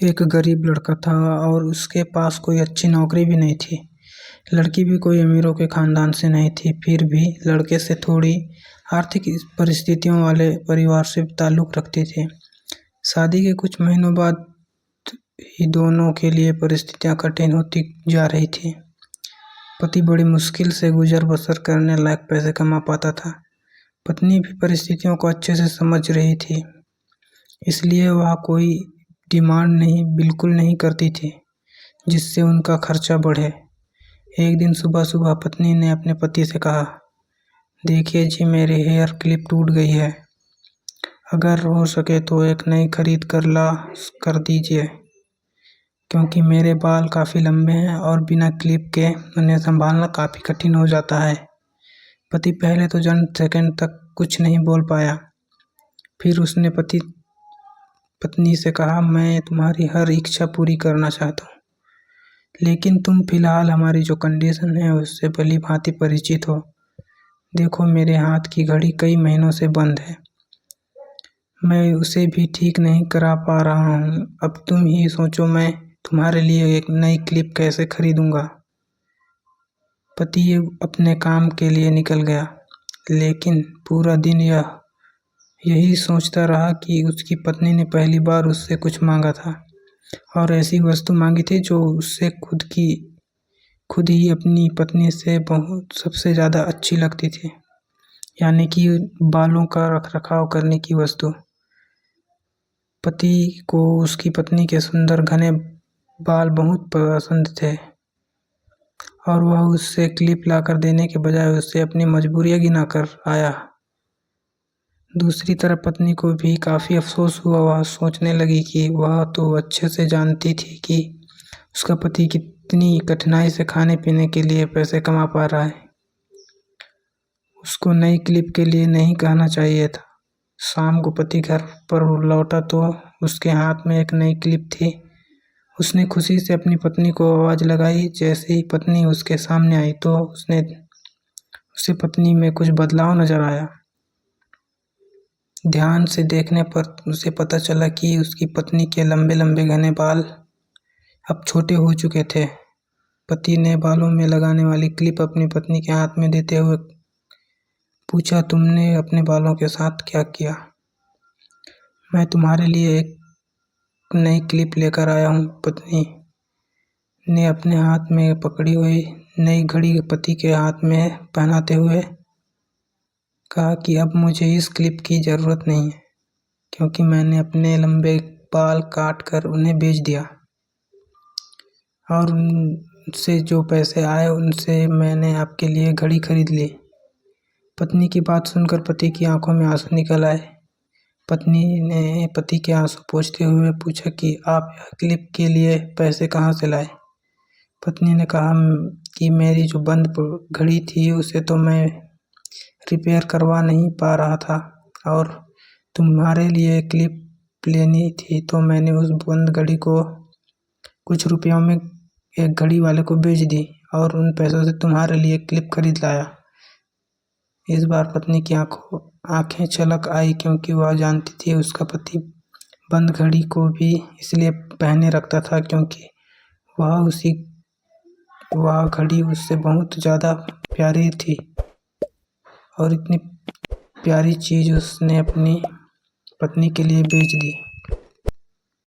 एक गरीब लड़का था और उसके पास कोई अच्छी नौकरी भी नहीं थी। लड़की भी कोई अमीरों के खानदान से नहीं थी, फिर भी लड़के से थोड़ी आर्थिक परिस्थितियों वाले परिवार से ताल्लुक़ रखती थी। शादी के कुछ महीनों बाद ही दोनों के लिए परिस्थितियां कठिन होती जा रही थी। पति बड़ी मुश्किल से गुजर बसर करने लायक पैसे कमा पाता था। पत्नी भी परिस्थितियों को अच्छे से समझ रही थी, इसलिए वह कोई डिमांड बिल्कुल नहीं करती थी जिससे उनका खर्चा बढ़े। एक दिन सुबह सुबह पत्नी ने अपने पति से कहा, देखिए जी, मेरी हेयर क्लिप टूट गई है। अगर हो सके तो एक नई खरीद कर दीजिए, क्योंकि मेरे बाल काफ़ी लंबे हैं और बिना क्लिप के उन्हें संभालना काफ़ी कठिन हो जाता है। पति पहले तो चंद सेकंड तक कुछ नहीं बोल पाया। फिर उसने पत्नी से कहा, मैं तुम्हारी हर इच्छा पूरी करना चाहता हूँ, लेकिन तुम फिलहाल हमारी जो कंडीशन है उससे भली भांति परिचित हो। देखो, मेरे हाथ की घड़ी कई महीनों से बंद है, मैं उसे भी ठीक नहीं करा पा रहा हूँ। अब तुम ही सोचो, मैं तुम्हारे लिए एक नई क्लिप कैसे खरीदूंगा। पति अपने काम के लिए निकल गया, लेकिन पूरा दिन यही सोचता रहा कि उसकी पत्नी ने पहली बार उससे कुछ मांगा था और ऐसी वस्तु मांगी थी जो उससे खुद ही अपनी पत्नी से बहुत सबसे ज़्यादा अच्छी लगती थी, यानी कि बालों का रखरखाव करने की वस्तु। पति को उसकी पत्नी के सुंदर घने बाल बहुत पसंद थे और वह उससे क्लिप लाकर देने के बजाय उससे अपनी मजबूरियां गिनाकर आया। दूसरी तरफ पत्नी को भी काफ़ी अफसोस हुआ। वह सोचने लगी कि वह तो अच्छे से जानती थी कि उसका पति कितनी कठिनाई से खाने पीने के लिए पैसे कमा पा रहा है। उसको नई क्लिप के लिए नहीं कहना चाहिए था। शाम को पति घर पर लौटा तो उसके हाथ में एक नई क्लिप थी। उसने खुशी से अपनी पत्नी को आवाज़ लगाई। जैसे ही पत्नी उसके सामने आई तो उसे पत्नी में कुछ बदलाव नजर आया। ध्यान से देखने पर उसे पता चला कि उसकी पत्नी के लंबे लंबे घने बाल अब छोटे हो चुके थे। पति ने बालों में लगाने वाली क्लिप अपनी पत्नी के हाथ में देते हुए पूछा, तुमने अपने बालों के साथ क्या किया? मैं तुम्हारे लिए एक नई क्लिप लेकर आया हूँ। पत्नी ने अपने हाथ में पकड़ी हुई नई घड़ी पति के हाथ में पहनाते हुए कहा कि अब मुझे इस क्लिप की ज़रूरत नहीं है, क्योंकि मैंने अपने लंबे बाल काट कर उन्हें बेच दिया और उनसे जो पैसे आए उनसे मैंने आपके लिए घड़ी खरीद ली। पत्नी की बात सुनकर पति की आंखों में आंसू निकल आए। पत्नी ने पति के आंसू पोंछते हुए पूछा कि आप यह क्लिप के लिए पैसे कहाँ से लाए? पत्नी ने कहा कि मेरी जो बंद घड़ी थी उसे तो मैं रिपेयर करवा नहीं पा रहा था और तुम्हारे लिए क्लिप लेनी थी, तो मैंने उस बंद घड़ी को कुछ रुपयों में एक घड़ी वाले को बेच दी और उन पैसों से तुम्हारे लिए क्लिप खरीद लाया। इस बार पत्नी की आंखें छलक आई, क्योंकि वह जानती थी उसका पति बंद घड़ी को भी इसलिए पहने रखता था क्योंकि वह घड़ी उससे बहुत ज़्यादा प्यारी थी और इतनी प्यारी चीज़ उसने अपनी पत्नी के लिए बेच दी।